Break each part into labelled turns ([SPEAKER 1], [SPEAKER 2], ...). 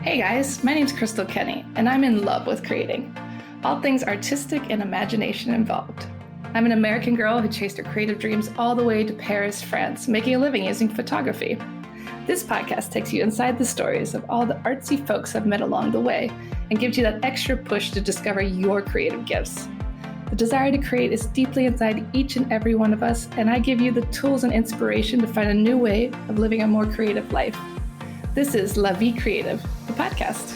[SPEAKER 1] Hey guys, my name's Crystal Kenny, and I'm in love with creating. All things artistic and imagination involved. I'm an American girl who chased her creative dreams all the way to Paris, France, making a living using photography. This podcast takes you inside the stories of all the artsy folks I've met along the way and gives you that extra push to discover your creative gifts. The desire to create is deeply inside each and every one of us, and I give you the tools and inspiration to find a new way of living a more creative life. This is La Vie Creative, the podcast.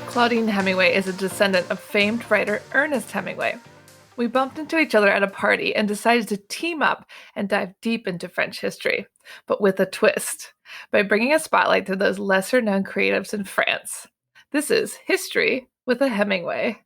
[SPEAKER 1] Claudine Hemingway is a descendant of famed writer Ernest Hemingway. We bumped into each other at a party and decided to team up and dive deep into French history, but with a twist, by bringing a spotlight to those lesser-known creatives in France. This is History with a Hemingway.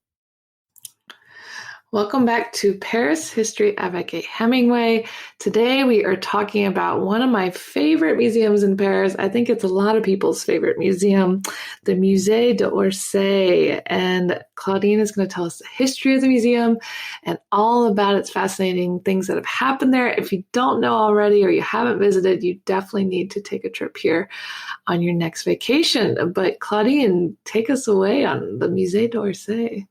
[SPEAKER 2] Welcome back to Paris History Avec Hemingway. Today we are talking about one of my favorite museums in Paris. I think it's a lot of people's favorite museum, the Musée d'Orsay. And Claudine is going to tell us the history of the museum and all about its fascinating things that have happened there. If you don't know already or you haven't visited, you definitely need to take a trip here on your next vacation. But Claudine, take us away on the Musée d'Orsay.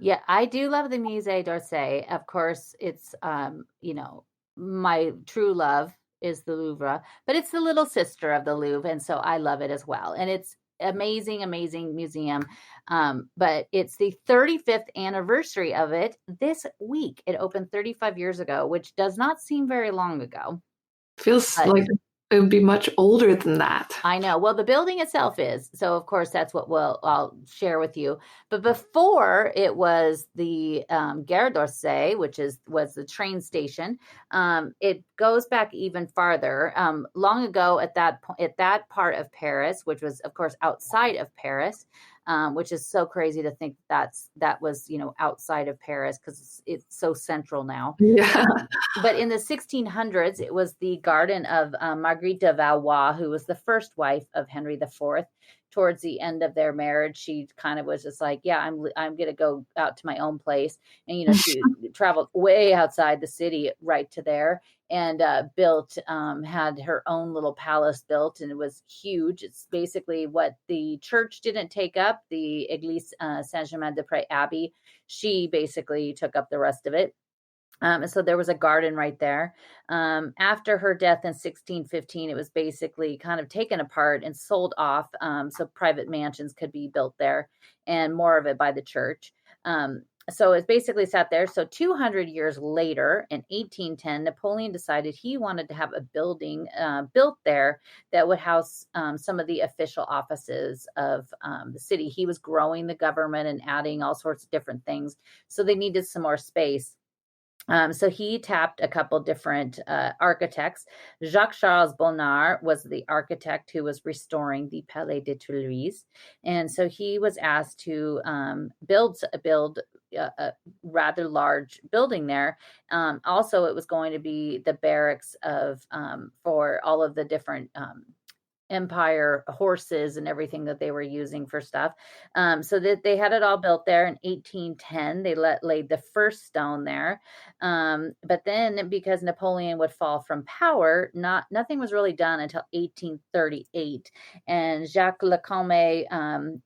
[SPEAKER 3] Yeah, I do love the Musée d'Orsay. Of course, it's, my true love is the Louvre, but it's the little sister of the Louvre. And so I love it as well. And it's amazing, amazing museum. But it's the 35th anniversary of it this week. It opened 35 years ago, which does not seem very long ago.
[SPEAKER 2] Feels like it would be much older than that.
[SPEAKER 3] I know. Well, the building itself is. So, of course, that's what I'll share with you. But before it was the Gare d'Orsay, which was the train station. It goes back even farther. Long ago, at that part of Paris, which was, of course, outside of Paris, which is so crazy to think that was, outside of Paris because it's so central now.
[SPEAKER 2] Yeah.
[SPEAKER 3] But in the 1600s, it was the garden of Marguerite de Valois, who was the first wife of Henry IV. Towards the end of their marriage, she kind of was just like, yeah, I'm going to go out to my own place. And, she traveled way outside the city right to there and had her own little palace built, and it was huge. It's basically what the church didn't take up, the Église Saint-Germain-des-Prés Abbey. She basically took up the rest of it. And so there was a garden right there. After her death in 1615, it was basically kind of taken apart and sold off so private mansions could be built there, and more of it by the church. So it basically sat there. So 200 years later, in 1810, Napoleon decided he wanted to have a building built there that would house some of the official offices of the city. He was growing the government and adding all sorts of different things. So they needed some more space. So he tapped a couple different architects. Jacques-Charles Bonnard was the architect who was restoring the Palais des Tuileries. And so he was asked to build a rather large building there. Also, it was going to be the barracks for all of the different empire horses and everything that they were using for stuff. So that they had it all built there in 1810. They laid the first stone there. But then because Napoleon would fall from power, nothing was really done until 1838. And Jacques Lecomme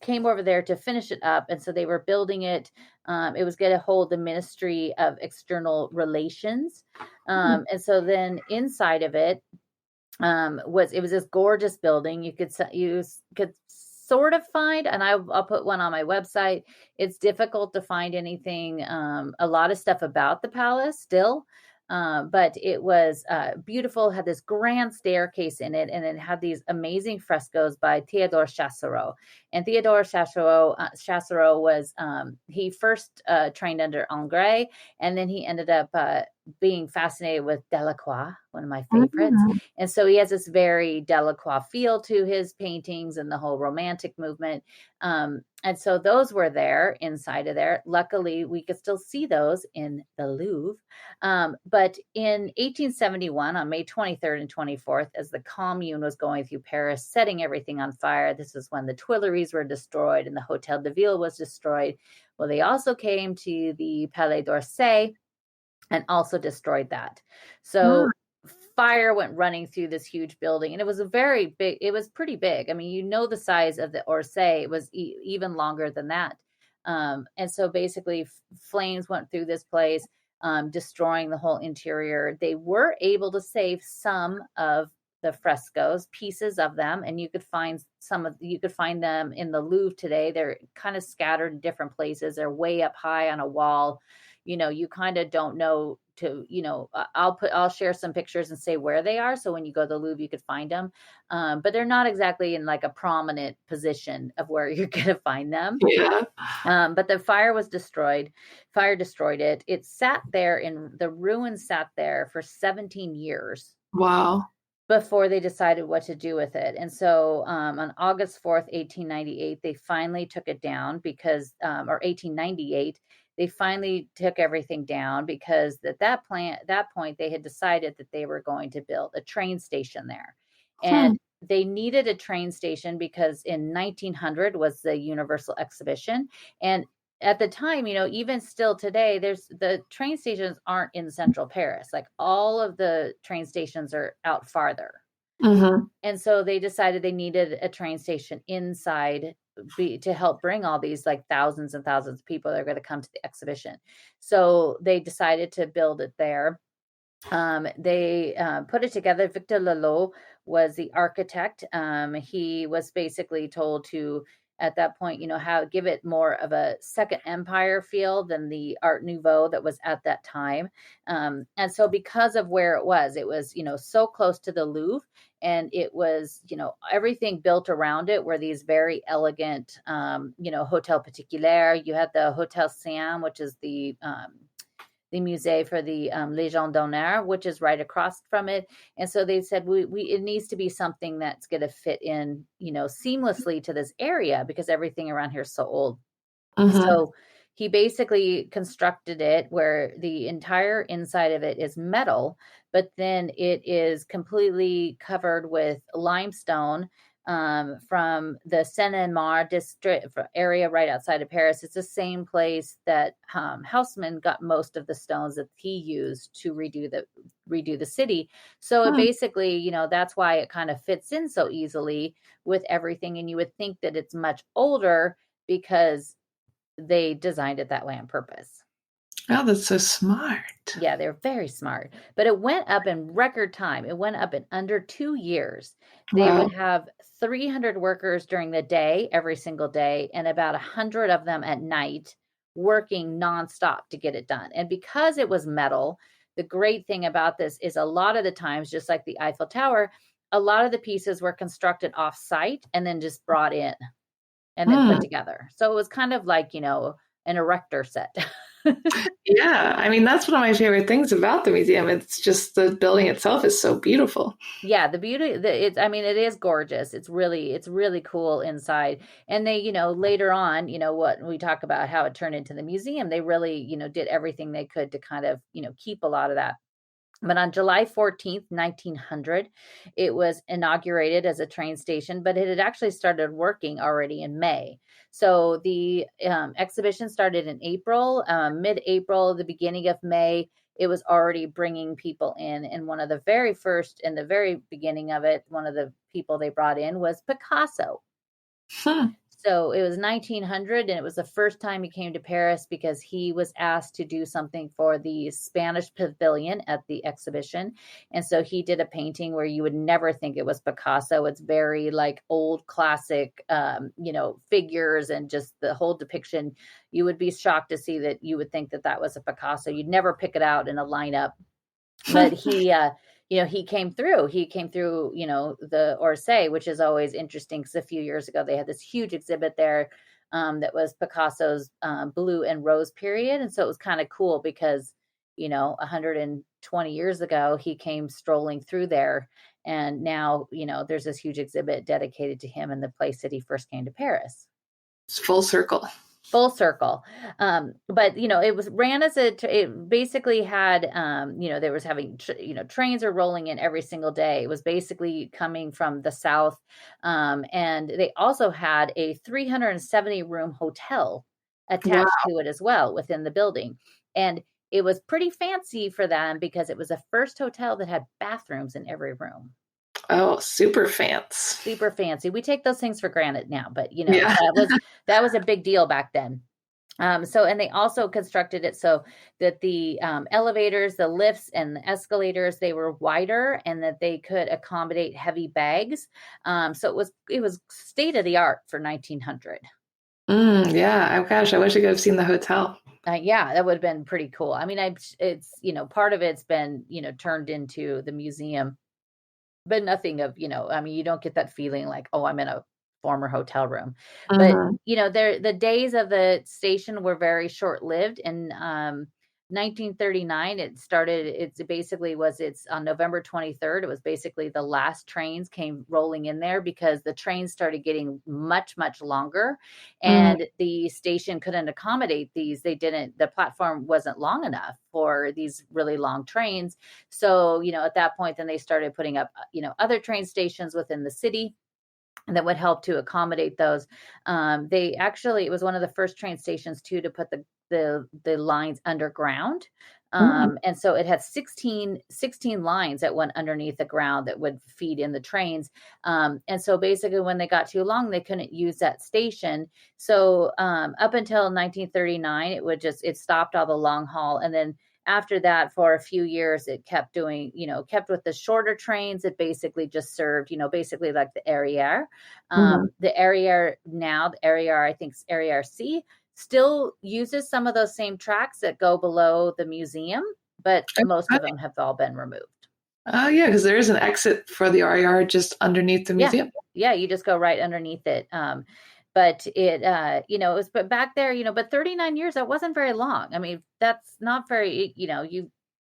[SPEAKER 3] came over there to finish it up. And so they were building it. It was going to hold the Ministry of External Relations. And so then inside of it, was this gorgeous building. You could sort of find, and I'll put one on my website. It's difficult to find anything, a lot of stuff about the palace still. But it was beautiful, had this grand staircase in it, and it had these amazing frescoes by Théodore Chassereau. And Théodore Chassereau was, he first trained under Ingres, and then he ended up being fascinated with Delacroix, one of my favorites. Mm-hmm. And so he has this very Delacroix feel to his paintings and the whole romantic movement. And so those were there inside of there. Luckily, we could still see those in the Louvre. But in 1871, on May 23rd and 24th, as the Commune was going through Paris, setting everything on fire, this is when the Tuileries were destroyed and the Hôtel de Ville was destroyed. Well, they also came to the Palais d'Orsay, and also destroyed that. So fire went running through this huge building, and it was a very big, it was pretty big. I mean, you know, the size of the Orsay, it was even longer than that. And so basically flames went through this place, destroying the whole interior. They were able to save some of the frescoes, pieces of them, and you could find them in the Louvre today. They're kind of scattered in different places. They're way up high on a wall. You know, you kind of don't know to, you know, I'll share some pictures and say where they are. So when you go to the Louvre, you could find them. But they're not exactly in like a prominent position of where you're going to find them.
[SPEAKER 2] Yeah.
[SPEAKER 3] But the fire was destroyed. Fire destroyed it. It sat there in the ruins, sat there for 17 years.
[SPEAKER 2] Wow.
[SPEAKER 3] Before they decided what to do with it. And so on August 4th, 1898, they finally took it down because, or 1898, they finally took everything down because at that point, they had decided that they were going to build a train station there. And they needed a train station because in 1900 was the Universal Exhibition. And at the time, you know, even still today, the train stations aren't in central Paris. Like all of the train stations are out farther.
[SPEAKER 2] Mm-hmm.
[SPEAKER 3] And so they decided they needed a train station inside to help bring all these like thousands and thousands of people that are going to come to the exhibition. So they decided to build it there. They put it together. Victor Laloux was the architect. He was basically told to, at that point, you know, give it more of a Second Empire feel than the Art Nouveau that was at that time. And so because of where it was, you know, so close to the Louvre, and it was, you know, everything built around it were these very elegant, you know, Hotel Particulier. You had the Hotel Seine, which is the Musée for the Légion d'honneur, which is right across from it. And so they said, it needs to be something that's going to fit in, you know, seamlessly to this area because everything around here is so old. Mm-hmm. So he basically constructed it where the entire inside of it is metal, but then it is completely covered with limestone from the Seine district area right outside of Paris. It's the same place that Haussmann got most of the stones that he used to redo the city. So it basically, you know, that's why it kind of fits in so easily with everything. And you would think that it's much older because they designed it that way on purpose.
[SPEAKER 2] Oh, that's so smart.
[SPEAKER 3] Yeah, they're very smart. But it went up in record time. It went up in under 2 years. They would have 300 workers during the day, every single day, and about 100 of them at night working nonstop to get it done. And because it was metal, the great thing about this is a lot of the times, just like the Eiffel Tower, a lot of the pieces were constructed off site and then just brought in and then put together. So it was kind of like, you know, an erector set.
[SPEAKER 2] Yeah, I mean, that's one of my favorite things about the museum. It's just the building itself is so beautiful.
[SPEAKER 3] Yeah, the beauty, I mean, it is gorgeous. It's really cool inside. And they, you know, later on, you know, what we talk about how it turned into the museum, they really, you know, did everything they could to kind of, you know, keep a lot of that. But on July 14th, 1900, it was inaugurated as a train station, but it had actually started working already in May. So the exhibition started in April, mid-April, the beginning of May. It was already bringing people in. And one of the very first, in the very beginning of it, one of the people they brought in was Picasso. So it was 1900, and it was the first time he came to Paris because he was asked to do something for the Spanish pavilion at the exhibition. And so he did a painting where you would never think it was Picasso. It's very like old classic, you know, figures and just the whole depiction. You would be shocked to see that you would think that that was a Picasso. You'd never pick it out in a lineup. But he, you know, he came through, you know, the Orsay, which is always interesting because a few years ago, they had this huge exhibit there that was Picasso's blue and rose period. And so it was kind of cool because, you know, 120 years ago, he came strolling through there. And now, you know, there's this huge exhibit dedicated to him in the place that he first came to Paris.
[SPEAKER 2] It's full circle.
[SPEAKER 3] Full circle. But, you know, it was ran as it basically had, you know, there was having, you know, trains are rolling in every single day. It was basically coming from the south. And they also had a 370 room hotel attached to it as well within the building. And it was pretty fancy for them because it was the first hotel that had bathrooms in every room.
[SPEAKER 2] Oh, super fancy.
[SPEAKER 3] Super fancy. We take those things for granted now, but
[SPEAKER 2] Yeah.
[SPEAKER 3] that was a big deal back then. And they also constructed it so that the elevators, the lifts, and the escalators, they were wider and that they could accommodate heavy bags. So it was state of the art for 1900.
[SPEAKER 2] Yeah. Oh gosh, I wish I could have seen the hotel.
[SPEAKER 3] Yeah, that would have been pretty cool. I mean, it's part of it's been turned into the museum, but nothing of I mean, you don't get that feeling like, oh, I'm in a former hotel room. But
[SPEAKER 2] Mhm.
[SPEAKER 3] the days of the station were very short-lived. In 1939 it's on November 23rd. It was basically the last trains came rolling in there because the trains started getting much, much longer, and the station couldn't accommodate these. The platform wasn't long enough for these really long trains. So at that point, then they started putting up other train stations within the city that would help to accommodate those. It was one of the first train stations too to put the lines underground. And so it had 16 lines that went underneath the ground that would feed in the trains. And so basically when they got too long, they couldn't use that station. So up until 1939, it stopped all the long haul. And then after that, for a few years, it kept kept with the shorter trains. It basically just served, basically like the Arrière. The Arrière now, I think Arrière C, still uses some of those same tracks that go below the museum, but most of them have all been removed.
[SPEAKER 2] Oh, yeah, because there is an exit for the RER just underneath the museum.
[SPEAKER 3] Yeah, you just go right underneath it. But it, it was, but back there, but 39 years, that wasn't very long. I mean, that's not very,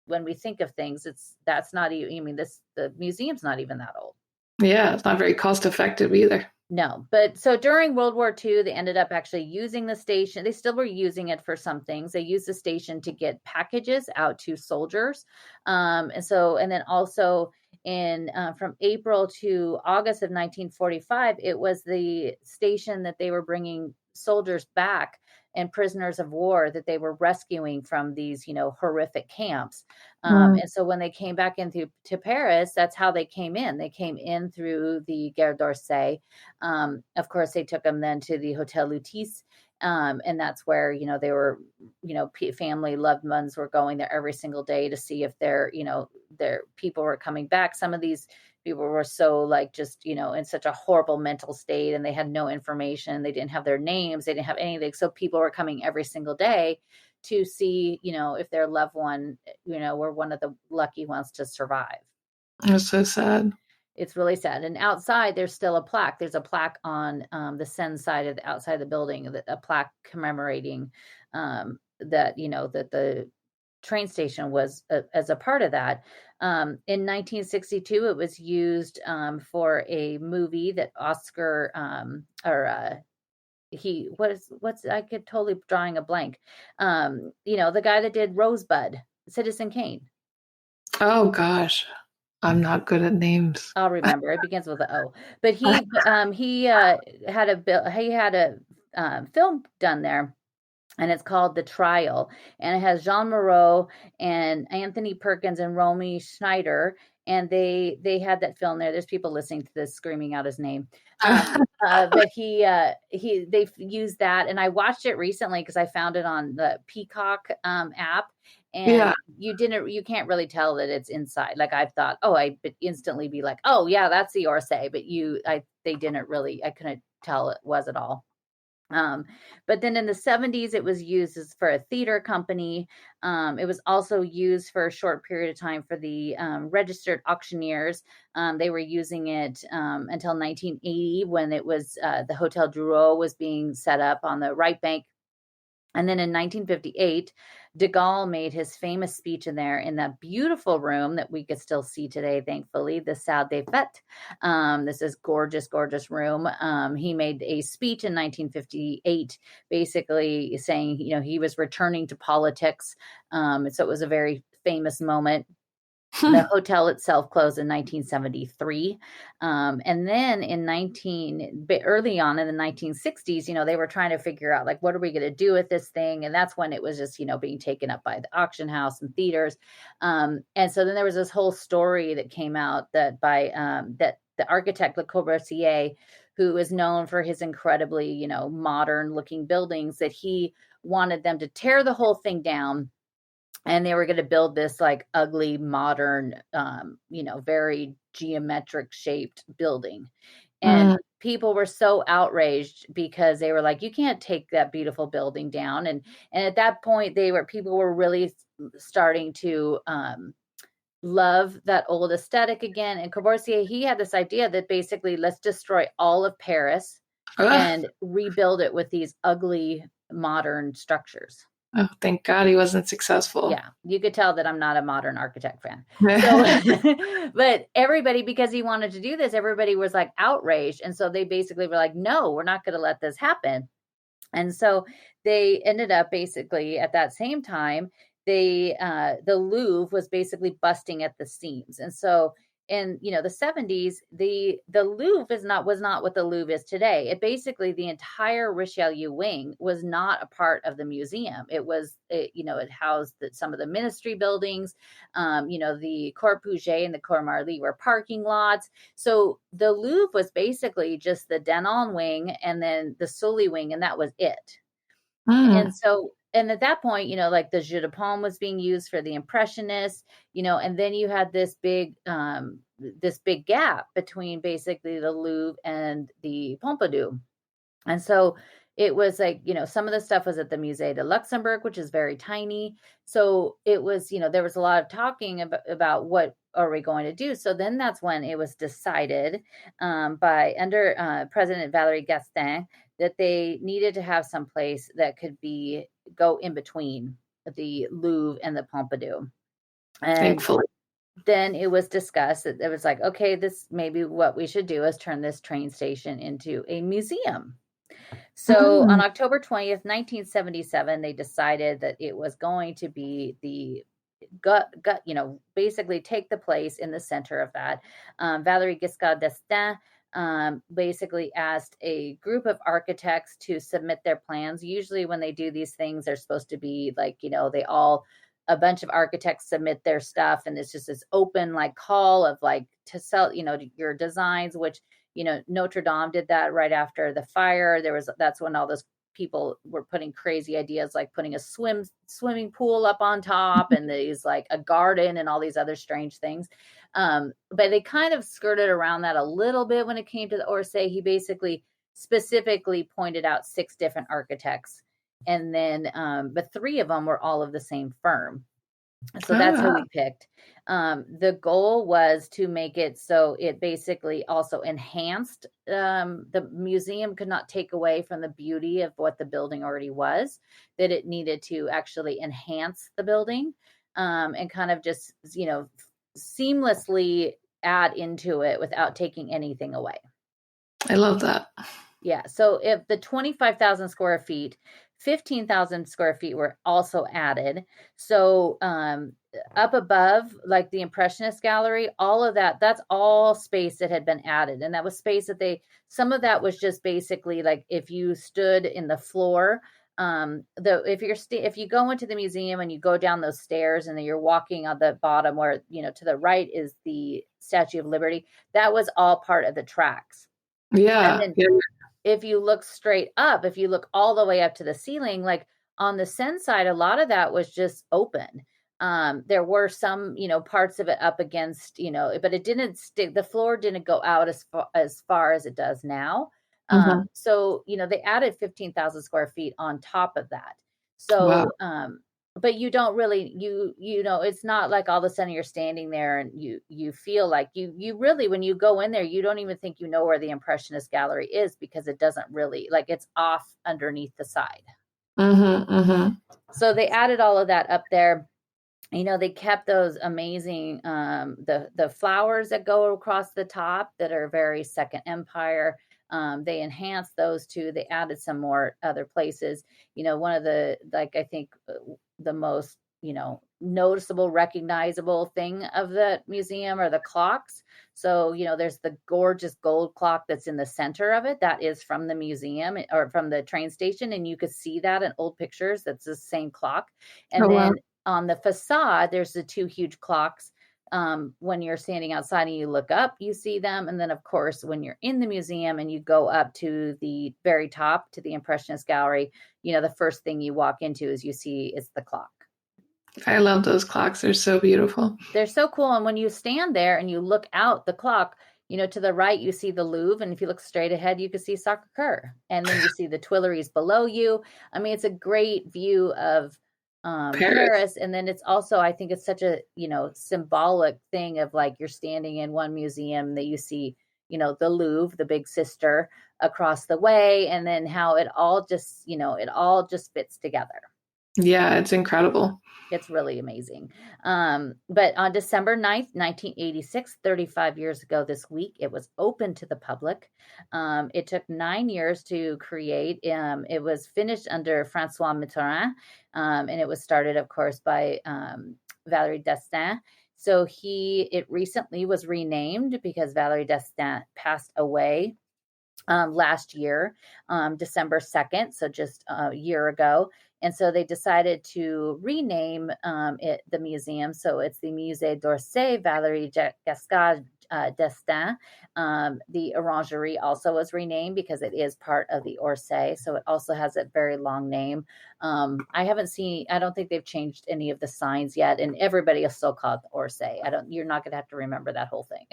[SPEAKER 3] when we think of things, that's not even, the museum's not even that old.
[SPEAKER 2] Yeah, it's not very cost effective either.
[SPEAKER 3] No, but so during World War II, they ended up actually using the station. They still were using it for some things. They used the station to get packages out to soldiers. And then also from April to August of 1945, it was the station that they were bringing soldiers back and prisoners of war that they were rescuing from these, horrific camps. And so when they came back into Paris, that's how they came in. They came in through the Gare d'Orsay. Of course, they took them then to the Hotel Lutece. And that's where, they were, family loved ones were going there every single day to see if their people were coming back. Some of these people were so just, in such a horrible mental state, and they had no information. They didn't have their names. They didn't have anything. So people were coming every single day to see, if their loved one, were one of the lucky ones to survive.
[SPEAKER 2] It's so sad.
[SPEAKER 3] It's really sad. And outside, there's still a plaque. There's a plaque on the Seine side of outside the building, a plaque commemorating that, that the train station was as a part of that. In 1962, it was used for a movie that Oscar I could totally drawing a blank. The guy that did Rosebud, Citizen Kane.
[SPEAKER 2] Oh gosh, I'm not good at names.
[SPEAKER 3] I'll remember. It begins with an O. But he had a film done there, and it's called The Trial, and it has Jean Moreau and Anthony Perkins and Romy Schneider, and they had that film there. There's people listening to this screaming out his name. But they've used that, and I watched it recently because I found it on the Peacock app, and you can't really tell that it's inside. Like I thought, I'd instantly be like, oh yeah, that's the Orsay, but they didn't really. I couldn't tell it was at all. But then in the 70s, it was used for a theater company. It was also used for a short period of time for the registered auctioneers. They were using it until 1980 when it was the Hotel Drouot was being set up on the right bank. And then in 1958, de Gaulle made his famous speech in there in that beautiful room that we could still see today, thankfully, the Salle des Fêtes. This is gorgeous, gorgeous room. He made a speech in 1958, basically saying, he was returning to politics. So it was a very famous moment. The hotel itself closed in 1973. And then early on in the 1960s, they were trying to figure out, like, what are we going to do with this thing? And that's when it was just, being taken up by the auction house and theaters. And so then there was this whole story that came out that that the architect Le Corbusier, who is known for his incredibly, modern looking buildings, that he wanted them to tear the whole thing down. And they were going to build this like ugly, modern, very geometric shaped building. And people were so outraged because they were like, you can't take that beautiful building down. And at that point, people were really starting to love that old aesthetic again. And Corbusier, he had this idea that basically, let's destroy all of Paris and rebuild it with these ugly, modern structures.
[SPEAKER 2] Oh, thank God he wasn't successful.
[SPEAKER 3] Yeah, you could tell that I'm not a modern architect fan. So, but everybody, because he wanted to do this, everybody was like outraged. And so they basically were like, no, we're not going to let this happen. And so they ended up basically at that same time, the Louvre was basically busting at the seams. And so in the 70s, the Louvre was not what the Louvre is today. It basically, the entire Richelieu wing was not a part of the museum. It housed some of the ministry buildings. The Cour Puget and the Cour Marly were parking lots. So the Louvre was basically just the Denon wing and then the Sully wing, and that was it. And at that point, like the Jeu de Paume was being used for the Impressionists, and then you had this big gap between basically the Louvre and the Pompidou. And so it was like, some of the stuff was at the Musée de Luxembourg, which is very tiny. So it was, there was a lot of talking about what are we going to do. So then that's when it was decided under President Valéry Giscard that they needed to have some place that could go in between the Louvre and the Pompidou. And
[SPEAKER 2] thankfully,
[SPEAKER 3] then it was discussed that it was like, okay, this maybe what we should do is turn this train station into a museum. So on October 20th, 1977, they decided that it was going to be the basically take the place in the center of that. Valéry Giscard d'Estaing basically asked a group of architects to submit their plans. Usually when they do these things, they're supposed to be like, a bunch of architects submit their stuff, and it's just this open like call of like to sell, your designs, which, Notre Dame did that right after the fire. That's when all those people were putting crazy ideas, like putting a swimming pool up on top and these like a garden and all these other strange things. But they kind of skirted around that a little bit when it came to the Orsay. He basically specifically pointed out 6 different architects. And then, but 3 of them were all of the same firm. So that's who we picked. The goal was to make it so it basically also enhanced, the museum could not take away from the beauty of what the building already was, that it needed to actually enhance the building, and kind of just, seamlessly add into it without taking anything away.
[SPEAKER 2] I love that.
[SPEAKER 3] Yeah. So if the 25,000 square feet, 15,000 square feet were also added. So up above, like the Impressionist Gallery, all of that's all space that had been added. And that was space that some of that was just basically like if you stood in the floor, if you go into the museum and you go down those stairs and then you're walking on the bottom where, to the right is the Statue of Liberty, that was all part of the tracks.
[SPEAKER 2] Yeah.
[SPEAKER 3] And then if you look straight up, if you look all the way up to the ceiling, like on the Seine side, a lot of that was just open. There were some, parts of it up against, but it didn't stick. The floor didn't go out as far as it does now. So, they added 15,000 square feet on top of that. So, but you don't really, it's not like all of a sudden you're standing there and you feel like you really, when you go in there, you don't even think where the Impressionist Gallery is, because it doesn't really, like, it's off underneath the side. So they added all of that up there. They kept those amazing, the flowers that go across the top that are very Second Empire. They enhanced those too. They added some more other places. One of the, like, I think the most, noticeable, recognizable thing of the museum are the clocks. So, there's the gorgeous gold clock that's in the center of it. That is from the museum or from the train station. And you could see that in old pictures. That's the same clock. And
[SPEAKER 2] Oh, wow.
[SPEAKER 3] then on the facade, there's the two huge clocks. When you're standing outside and you look up, you see them. And then, of course, when you're in the museum and you go up to the very top to the Impressionist Gallery, the first thing you walk into is the clock.
[SPEAKER 2] I love those clocks. They're so beautiful.
[SPEAKER 3] They're so cool. And when you stand there and you look out the clock, to the right, you see the Louvre. And if you look straight ahead, you can see Sacré-Cœur. And then you see the Tuileries below you. I mean, it's a great view of Paris. And then it's also, I think it's such a, symbolic thing of like you're standing in one museum that you see, the Louvre, the big sister across the way. And then how it all just fits together.
[SPEAKER 2] Yeah, it's incredible.
[SPEAKER 3] It's really amazing. But on December 9th, 1986, 35 years ago this week, it was open to the public. It took 9 years to create. It was finished under François Mitterrand, and it was started, of course, by Valéry Destin. So it recently was renamed because Valéry Destin passed away last year, December 2nd, so just a year ago. And so they decided to rename the museum. So it's the Musée d'Orsay, Valéry Giscard Destin. The Orangerie also was renamed because it is part of the Orsay. So it also has a very long name. I don't think they've changed any of the signs yet. And everybody is still called the Orsay. You're not going to have to remember that whole thing.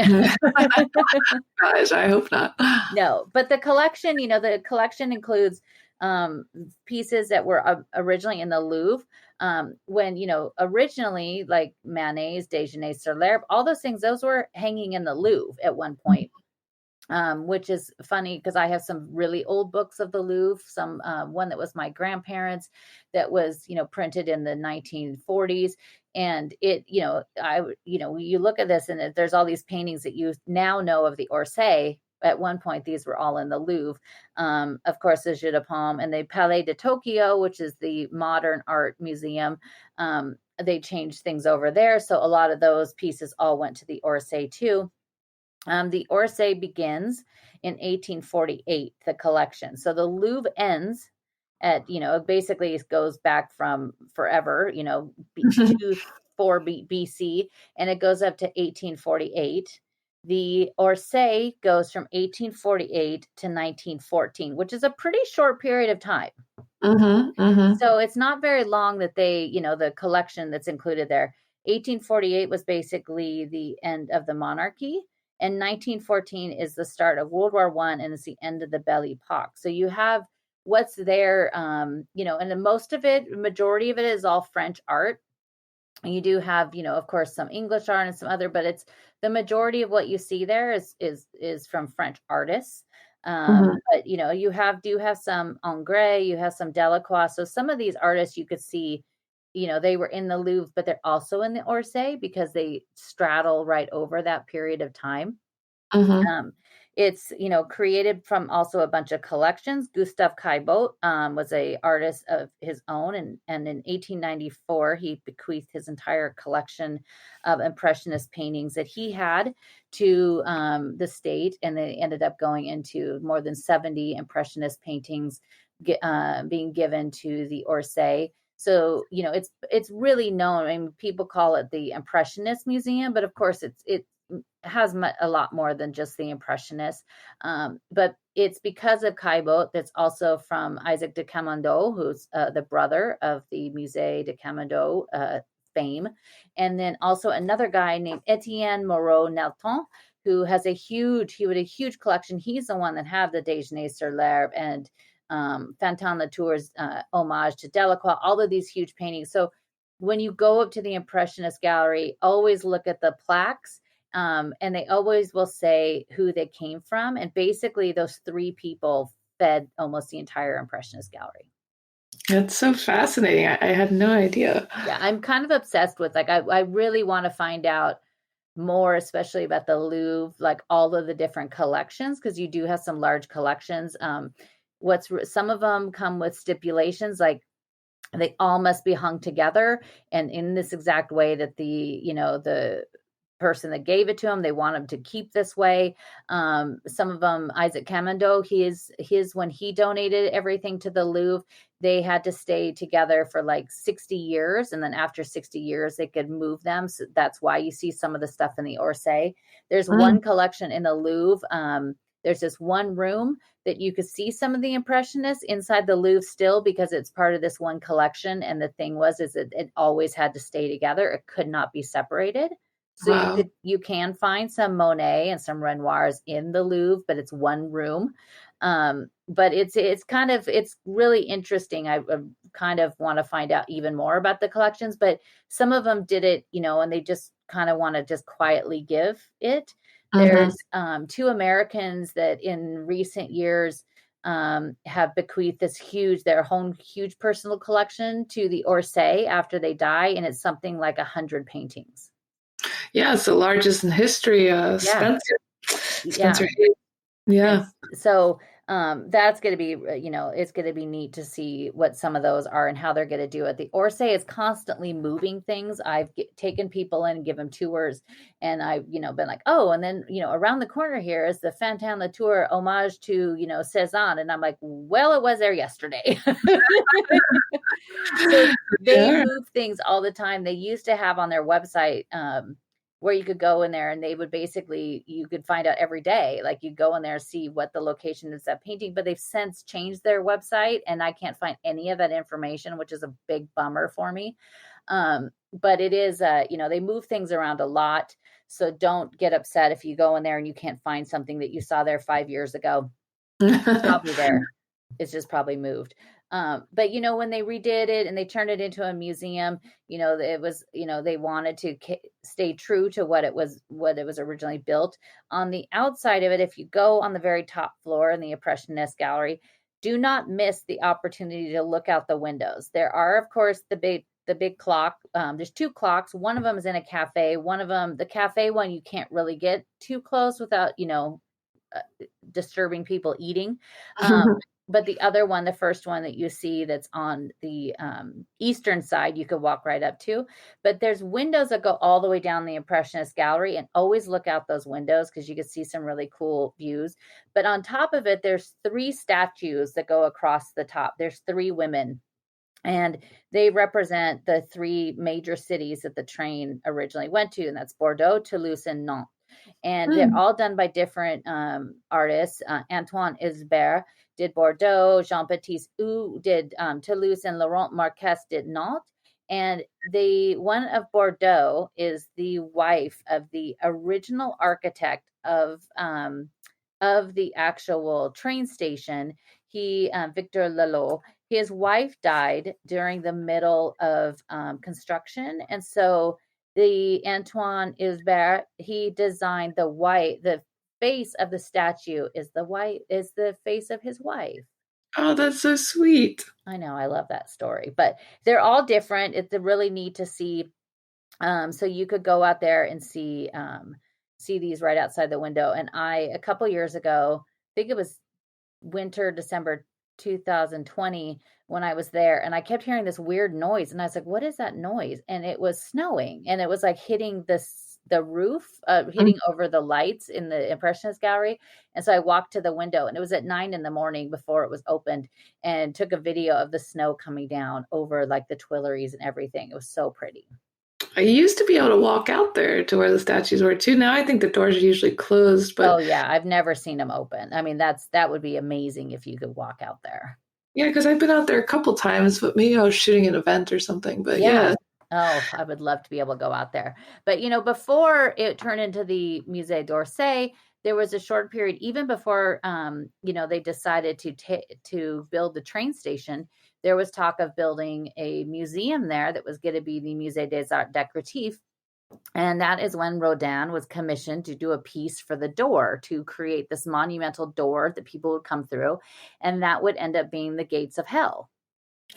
[SPEAKER 2] Gosh, I hope not.
[SPEAKER 3] No, but the collection includes pieces that were originally in the Louvre. When, originally like Manet's Déjeuner sur l'herbe, all those things, those were hanging in the Louvre at one point, which is funny because I have some really old books of the Louvre, one that was my grandparents that was, printed in the 1940s. And it, you look at this and there's all these paintings that you now know of the Orsay. At one point, these were all in the Louvre. Of course, the Jeu de Paume and the Palais de Tokyo, which is the modern art museum. They changed things over there. So a lot of those pieces all went to the Orsay too. The Orsay begins in 1848, the collection. So the Louvre ends at, basically it goes back from forever, 4 BC, and it goes up to 1848. The Orsay goes from 1848 to 1914, which is a pretty short period of time.
[SPEAKER 2] Mm-hmm, mm-hmm.
[SPEAKER 3] So it's not very long that they, the collection that's included there. 1848 was basically the end of the monarchy, and 1914 is the start of World War I, and it's the end of the Belle Epoque. So you have what's there, and the majority of it is all French art. And you do have, of course, some English art and some other, but it's the majority of what you see there is from French artists. But, you do have some Ingres, you have some Delacroix. So some of these artists you could see, they were in the Louvre, but they're also in the Orsay because they straddle right over that period of time. It's, created from also a bunch of collections. Gustave Caillebotte was a artist of his own. And in 1894, he bequeathed his entire collection of Impressionist paintings that he had to the state. And they ended up going into more than 70 Impressionist paintings being given to the Orsay. So, it's really known. I mean, people call it the Impressionist Museum, but of course it has a lot more than just the Impressionists. But it's because of Caillebotte that's also from Isaac de Camondo, who's the brother of the Musée de Camondo fame. And then also another guy named Etienne Moreau-Nelton, who has a huge collection. He's the one that had the Déjeuner sur l'herbe and Fantin Latour's homage to Delacroix, all of these huge paintings. So when you go up to the Impressionist Gallery, always look at the plaques. And they always will say who they came from. And basically those 3 people fed almost the entire Impressionist Gallery.
[SPEAKER 2] That's so fascinating. I had no idea.
[SPEAKER 3] Yeah, I'm kind of obsessed with, I really want to find out more, especially about the Louvre, like all of the different collections, because you do have some large collections. Some of them come with stipulations, like They all must be hung together and in this exact way that the person that gave it to him, they want him to keep this way. Some of them, Isaac Camando, his when he donated everything to the Louvre, they had to stay together for like 60 years. And then after 60 years, they could move them. So that's why you see some of the stuff in the Orsay. There's one collection in the Louvre. There's this one room that you could see some of the Impressionists inside the Louvre still because it's part of this one collection. And the thing is that it always had to stay together. It could not be separated. So
[SPEAKER 2] Wow.
[SPEAKER 3] you can find some Monet and some Renoirs in the Louvre, but it's one room. But it's really interesting. I kind of want to find out even more about the collections, but some of them did it, and they just kind of want to just quietly give it. There's two Americans that in recent years have bequeathed their own huge personal collection to the Orsay after they die, and it's something like 100 paintings.
[SPEAKER 2] Yeah, it's the largest in history. Spencer. Yeah.
[SPEAKER 3] So that's going to be, it's going to be neat to see what some of those are and how they're going to do it. The Orsay is constantly moving things. I've taken people in and give them tours, and I've, been like, oh, and then, around the corner here is the Fantin Latour homage to, Cézanne. And I'm like, well, it was there yesterday. So they move things all the time. They used to have on their website, where you could go in there and they would you could find out every day, like you go in there, see what the location is that painting, but they've since changed their website and I can't find any of that information, which is a big bummer for me. But it is, they move things around a lot. So don't get upset if you go in there and you can't find something that you saw there 5 years ago. It's probably there. It's just probably moved. But when they redid it and they turned it into a museum, it was, they wanted to stay true to what it was originally built. On the outside of it, if you go on the very top floor in the Impressionist gallery, do not miss the opportunity to look out the windows. There are, of course, the big clock. There's two clocks. One of them is in a cafe. One of them, the cafe one, you can't really get too close without, disturbing people eating. But the other one, the first one that you see that's on the eastern side, you could walk right up to. But there's windows that go all the way down the Impressionist gallery, and always look out those windows because you can see some really cool views. But on top of it, there's 3 statues that go across the top. There's 3 women, and they represent the 3 major cities that the train originally went to, and that's Bordeaux, Toulouse, and Nantes. And they're all done by different artists. Antoine Isbert did Bordeaux, Jean-Baptiste Hou did Toulouse, and Laurent Marquès did Nantes. And the one of Bordeaux is the wife of the original architect of the actual train station. Victor Laloux. His wife died during the middle of construction, and so the Antoine Isbert, he designed the face of the statue is the face of his wife.
[SPEAKER 2] Oh, that's so sweet.
[SPEAKER 3] I know. I love that story, but they're all different. It's really neat to see. So you could go out there and see these right outside the window. And a couple years ago, I think it was December 2020, when I was there, and I kept hearing this weird noise, and I was like, what is that noise? And it was snowing, and it was like hitting the roof, hitting over the lights in the Impressionist gallery. And so I walked to the window, and it was at 9 a.m. before it was opened, and took a video of the snow coming down over like the Tuileries and everything. It was so pretty.
[SPEAKER 2] I used to be able to walk out there to where the statues were too. Now I think the doors are usually closed. But
[SPEAKER 3] oh yeah, I've never seen them open. I mean, that would be amazing if you could walk out there.
[SPEAKER 2] Yeah, because I've been out there a couple times, but maybe I was shooting an event or something. But yeah.
[SPEAKER 3] Oh, I would love to be able to go out there. But before it turned into the Musée d'Orsay, there was a short period, even before they decided to build the train station. There was talk of building a museum there that was going to be the Musée des Arts Décoratifs. And that is when Rodin was commissioned to do a piece for the door, to create this monumental door that people would come through. And that would end up being the gates of hell.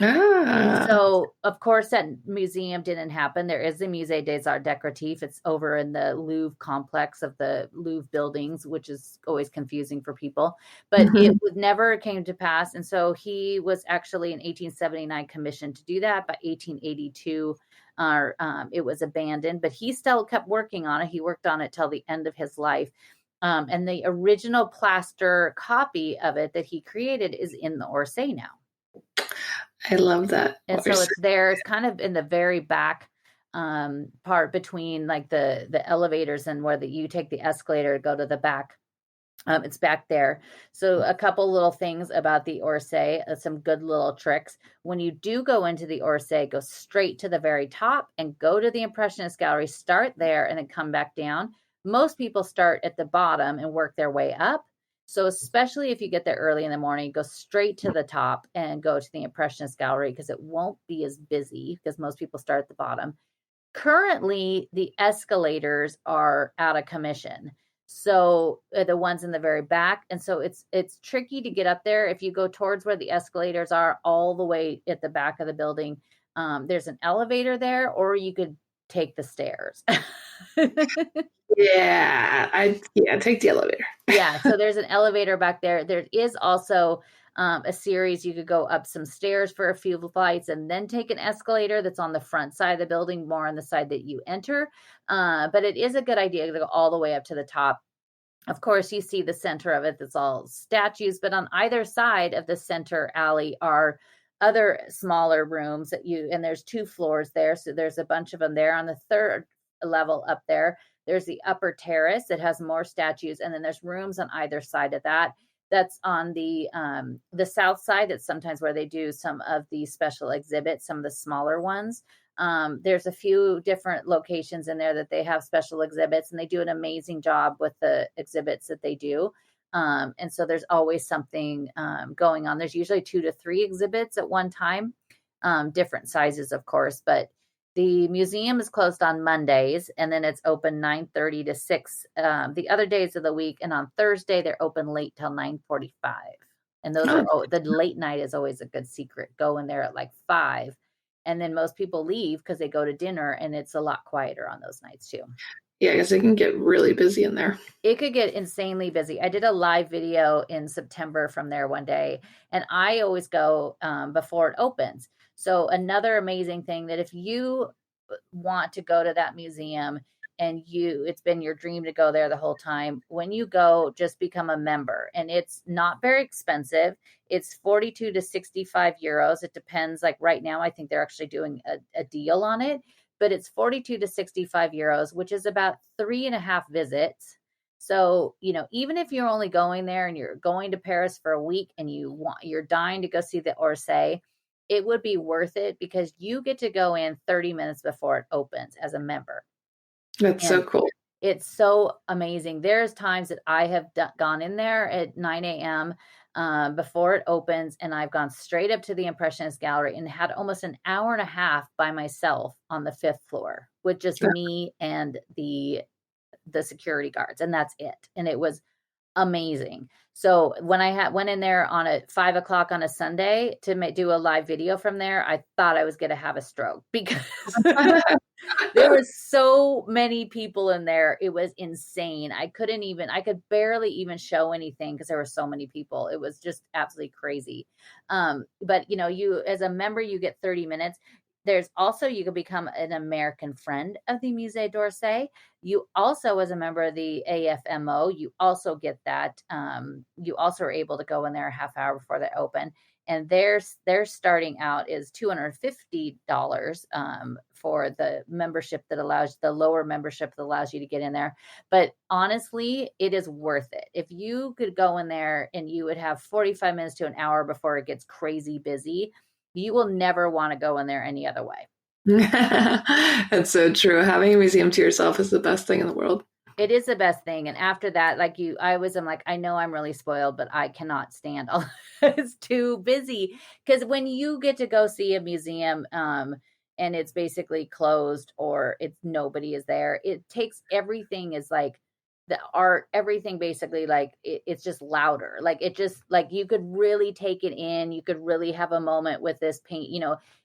[SPEAKER 2] Ah.
[SPEAKER 3] So, of course, that museum didn't happen. There is the Musée des Arts Décoratifs. It's over in the Louvre complex of the Louvre buildings, which is always confusing for people. But it would never came to pass. And so he was actually in 1879 commissioned to do that. By 1882, it was abandoned. But he still kept working on it. He worked on it till the end of his life. And the original plaster copy of it that he created is in the Orsay now.
[SPEAKER 2] I love that.
[SPEAKER 3] And so it's there. It's kind of in the very back part between like the elevators and where you take the escalator to go to the back. It's back there. So a couple little things about the Orsay, some good little tricks. When you do go into the Orsay, go straight to the very top and go to the Impressionist Gallery, start there and then come back down. Most people start at the bottom and work their way up. So especially if you get there early in the morning, go straight to the top and go to the Impressionist Gallery because it won't be as busy because most people start at the bottom. Currently, the escalators are out of commission. So the ones in the very back. And so it's tricky to get up there. If you go towards where the escalators are all the way at the back of the building, there's an elevator there, or you could take the stairs.
[SPEAKER 2] Take the elevator.
[SPEAKER 3] Yeah, so there's an elevator back there. There is also a series. You could go up some stairs for a few flights and then take an escalator that's on the front side of the building, more on the side that you enter. But it is a good idea to go all the way up to the top. Of course, you see the center of it that's all statues, but on either side of the center alley are other smaller rooms and there's 2 floors there. So there's a bunch of them there. On the third level up there, there's the upper terrace that has more statues. And then there's rooms on either side of that. That's on the south side. That's sometimes where they do some of the special exhibits, some of the smaller ones. There's a few different locations in there that they have special exhibits, and they do an amazing job with the exhibits that they do. And so there's always something going on. There's usually 2 to 3 exhibits at one time, different sizes, of course, but the museum is closed on Mondays, and then it's open 9:30 to 6 the other days of the week. And on Thursday, they're open late till 9:45. And those are the late night is always a good secret. Go in there at like 5. And then most people leave because they go to dinner, and it's a lot quieter on those nights too.
[SPEAKER 2] Yeah, because it can get really busy in there.
[SPEAKER 3] It could get insanely busy. I did a live video in September from there one day, and I always go before it opens. So another amazing thing that if you want to go to that museum and it's been your dream to go there the whole time, when you go, just become a member. And it's not very expensive. It's 42 to 65 euros. It depends. Like right now, I think they're actually doing a deal on it, but it's 42 to 65 euros, which is about 3.5 visits. So, even if you're only going there and you're going to Paris for a week and you're dying to go see the Orsay, it would be worth it because you get to go in 30 minutes before it opens as a member.
[SPEAKER 2] That's so cool.
[SPEAKER 3] It's so amazing. There's times that I have gone in there at 9 a.m. Before it opens, and I've gone straight up to the Impressionist Gallery and had almost an hour and a half by myself on the 5th floor with just me and the security guards, and that's it. And it was amazing. So when I went in there on at 5 o'clock on a Sunday to do a live video from there, I thought I was going to have a stroke because there were so many people in there. It was insane. I could barely even show anything because there were so many people. It was just absolutely crazy. But you as a member, you get 30 minutes. There's also, you can become an American friend of the Musée d'Orsay. You also, as a member of the AFMO, you also get that. You also are able to go in there a half hour before they open. And their starting out is $250 for the membership the lower membership that allows you to get in there. But honestly, it is worth it. If you could go in there and you would have 45 minutes to an hour before it gets crazy busy, you will never want to go in there any other way.
[SPEAKER 2] That's so true. Having a museum to yourself is the best thing in the world.
[SPEAKER 3] It is the best thing. And after that, I'm like, I know I'm really spoiled, but I cannot stand all it's too busy. Because when you get to go see a museum and it's basically closed or nobody is there, it takes everything is like the art, everything basically, like it's just louder. Like it just, like you could really take it in. You could really have a moment with this paint.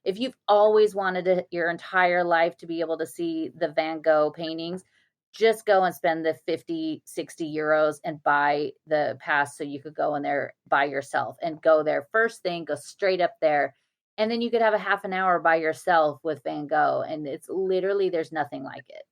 [SPEAKER 3] If you've always wanted to, your entire life to be able to see the Van Gogh paintings, just go and spend the 50, 60 euros and buy the pass so you could go in there by yourself and go there first thing, go straight up there. And then you could have a half an hour by yourself with Van Gogh. And it's literally, there's nothing like it.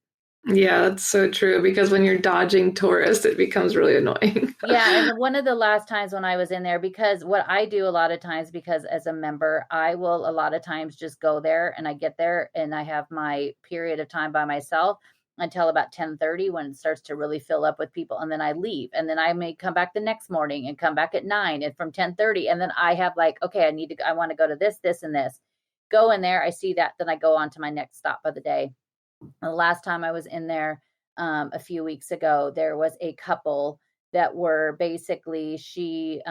[SPEAKER 2] Yeah, that's so true, because when you're dodging tourists, it becomes really annoying.
[SPEAKER 3] Yeah. And one of the last times when I was in there, because what I do a lot of times, because as a member, I will a lot of times just go there, and I get there and I have my period of time by myself until about 10:30, when it starts to really fill up with people. And then I leave, and then I may come back the next morning and come back at 9, and from 10:30. And then I have like, okay, I want to go to this, and this, go in there. I see that. Then I go on to my next stop of the day. The last time I was in there, a few weeks ago, there was a couple that were basically, she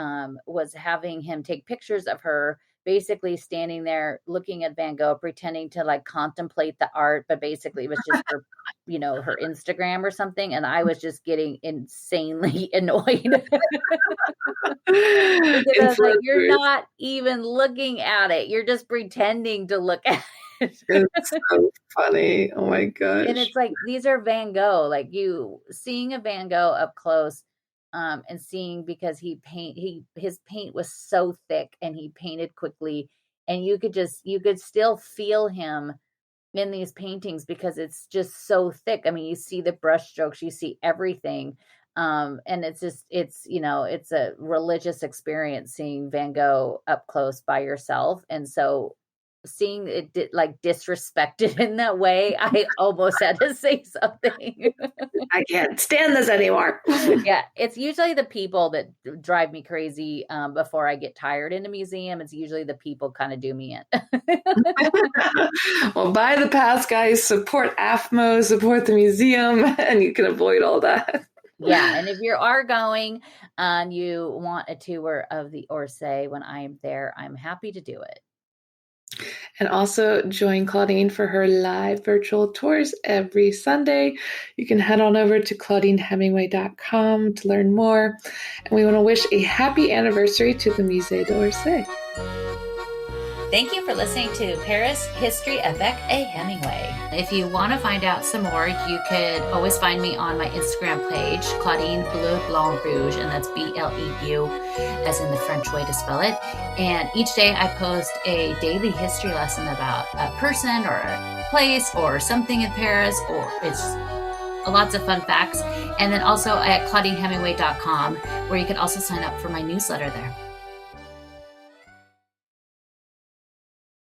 [SPEAKER 3] was having him take pictures of her, basically standing there looking at Van Gogh, pretending to like contemplate the art, but basically it was just for, her Instagram or something. And I was just getting insanely annoyed. Because I was like, you're not even looking at it. You're just pretending to look at it.
[SPEAKER 2] It's so funny. Oh my gosh.
[SPEAKER 3] And it's like, these are Van Gogh, like seeing a Van Gogh up close, and seeing, because his paint was so thick and he painted quickly, and you could still feel him in these paintings because it's just so thick. I mean, you see the brush strokes, you see everything. And it's a religious experience seeing Van Gogh up close by yourself. And so seeing it disrespected in that way, I almost had to say something.
[SPEAKER 2] I can't stand this anymore.
[SPEAKER 3] Yeah, it's usually the people that drive me crazy. Before I get tired in a museum, it's usually the people kind of do me in.
[SPEAKER 2] Well, buy the pass, guys. Support AFMO, support the museum, and you can avoid all that.
[SPEAKER 3] Yeah, and if you are going and you want a tour of the Orsay when I'm there, I'm happy to do it.
[SPEAKER 2] And also join Claudine for her live virtual tours every Sunday. You can head on over to ClaudineHemingway.com to learn more. And we want to wish a happy anniversary to the Musée d'Orsay.
[SPEAKER 3] Thank you for listening to Paris History Avec Hemingway. If you want to find out some more, you could always find me on my Instagram page, Claudine Bleu Blanc Rouge, and that's BLEU, as in the French way to spell it. And each day I post a daily history lesson about a person or a place or something in Paris, or it's lots of fun facts. And then also at ClaudineHemingway.com, where you can also sign up for my newsletter there.